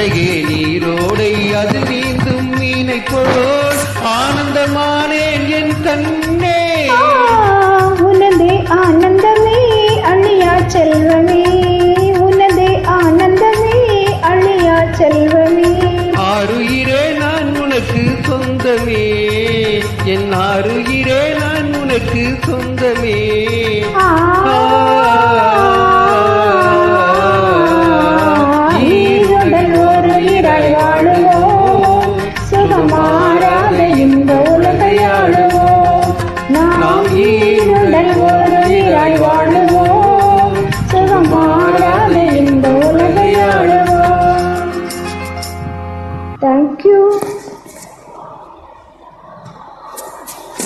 அழகே நீரோடை அது நீந்தும் மீனை போல் ஆனந்தமானேன் என் கண்ணே. உனதே ஆனந்தமே அழியா செல்வமே, உனதே ஆனந்தமே அழியா செல்வமே. ஆருயிரே நான் உனக்கு சொந்தமே, என் ஆருயிரே நான் உனக்கு சொந்தமே. ஈருடன் ஒரு இராய் வாழுவோம், சுகமாராத இந்த உலகை ஆளுவோம். நாம் ஈருடன் ஒரு இராய் வாழுவோம்.